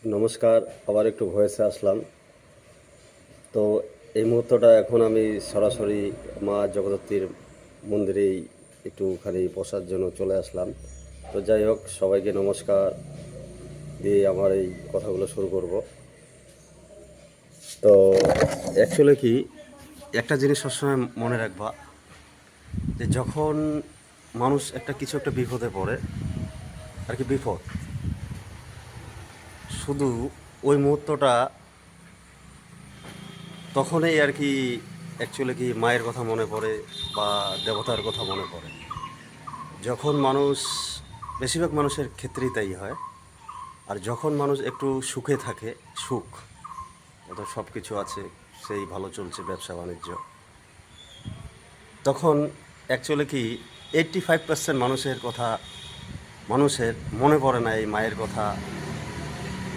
নমস্কার, আবার একটু ভয়েসে আসলাম। তো এই মুহূর্তটা এখন আমি সরাসরি মা জগদ্ধাত্রীর মন্দিরেই একটুখানি বসার জন্য চলে আসলাম। তো যাই হোক, সবাইকে নমস্কার দিয়ে আমার এই কথাগুলো শুরু করব। তো অ্যাকচুয়ালি কি, একটা জিনিস সবসময় মনে রাখবা যে যখন মানুষ কিছু একটা বিপদে পড়ে, আর কি বিপদ, শুধু ওই মুহূর্তটা তখনই আর কি অ্যাকচুয়ালি কি মায়ের কথা মনে পড়ে বা দেবতার কথা মনে পড়ে। যখন মানুষ, বেশিরভাগ মানুষের ক্ষেত্রেই তাই হয়, আর যখন মানুষ একটু সুখে থাকে, সুখ অত সব কিছু আছে, সেই ভালো চলছে ব্যবসা বাণিজ্য, তখন অ্যাকচুয়ালি কি 85% মানুষের মনে পড়ে না এই মায়ের কথা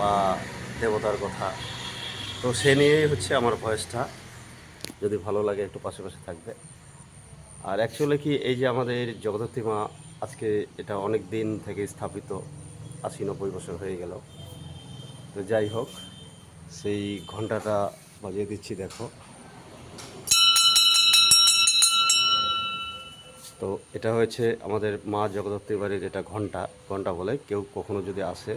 বা দেবতার কথা। তো সে নিয়েই হচ্ছে আমার ভয়েসটা। যদি ভালো লাগে একটু পাশে পাশে থাকবে। আর অ্যাকচুয়ালি কি, এই যে আমাদের জগদ্ধাত্রী মা, আজকে এটা অনেক দিন থেকে স্থাপিত, 80-90 বছর হয়ে গেল। তো যাই হোক, সেই ঘন্টাটা বাজিয়ে দিচ্ছি, দেখো। তো এটা হয়েছে আমাদের মা জগদ্ধাত্রী বাড়ির এটা ঘন্টা। ঘন্টা বলে, কেউ কখনো যদি আসে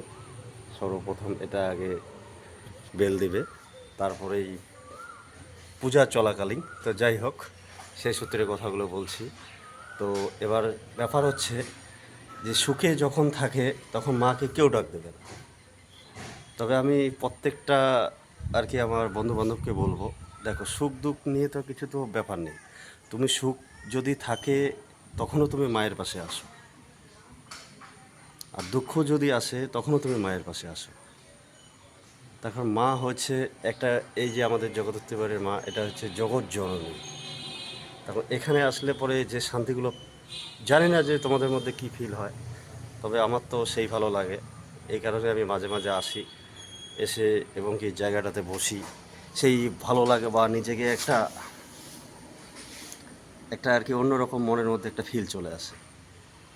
সর্বপ্রথম এটা আগে বেল দিবে, তারপরেই পূজা চলাকালীন। তো যাই হোক, সেই সূত্রে কথাগুলো বলছি। তো এবার ব্যাপার হচ্ছে যে সুখে যখন থাকে তখন মাকে কেউ ডাক দেবে না। তবে আমি প্রত্যেকটা আর কি আমার বন্ধুবান্ধবকে বলবো, দেখো, সুখ দুঃখ নিয়ে তো কিছু তো ব্যাপার নেই। তুমি সুখ যদি থাকে তখনও তুমি মায়ের পাশে আসো, আর দুঃখ যদি আসে তখনও তুমি মায়ের পাশে আসো। তখন মা হচ্ছে একটা, এই যে আমাদের জগদ্ধাত্রী বাড়ির মা, এটা হচ্ছে জগৎ জননী। তখন এখানে আসলে পরে যে শান্তিগুলো, জানি না যে তোমাদের মধ্যে কী ফিল হয়, তবে আমার তো সেই ভালো লাগে। এই কারণে আমি মাঝে মাঝে আসি, এসে এবং কি জায়গাটাতে বসি, সেই ভালো লাগে, বা নিজেকে একটা একটা আর কি অন্যরকম মনের মধ্যে একটা ফিল চলে আসে।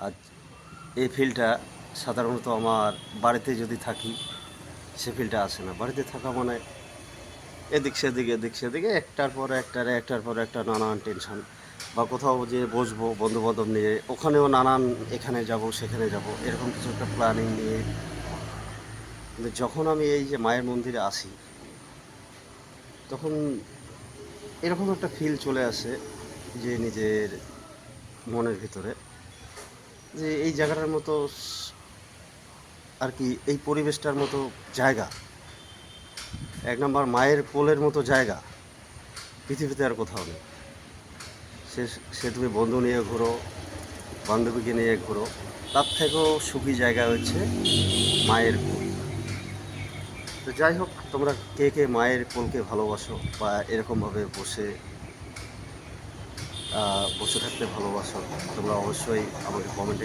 আর এই ফিলটা সাধারণত আমার বাড়িতে যদি থাকি সে ফিলটা আসে না। বাড়িতে থাকা মানে এদিক সেদিকে একটার পর একটা নানান টেনশন, বা কোথাও যে বসবো বন্ধুবান্ধব নিয়ে, ওখানেও নানান, এখানে যাব সেখানে যাব, এরকম কিছু একটা প্ল্যানিং নিয়ে। কিন্তু যখন আমি এই যে মায়ের মন্দিরে আসি, তখন এরকম একটা ফিল চলে আসে যে নিজের মনের ভিতরে, যে এই জায়গাটার মতো আর কি, এই পরিবেশটার মতো জায়গা, এক নম্বর মায়ের কোলের মতো জায়গা পৃথিবীতে আর কোথাও নেই। সে সে তুমি বন্ধু নিয়ে ঘুরো, বান্ধবীকে নিয়ে ঘুরো, তার থেকেও সুখী জায়গা হচ্ছে মায়ের কোল। তো যাই হোক, তোমরা কে কে মায়ের কোলকে ভালোবাসো, বা এরকমভাবে বসে বসে থাকতে ভালোবাসো, তোমরা অবশ্যই আমাকে কমেন্টে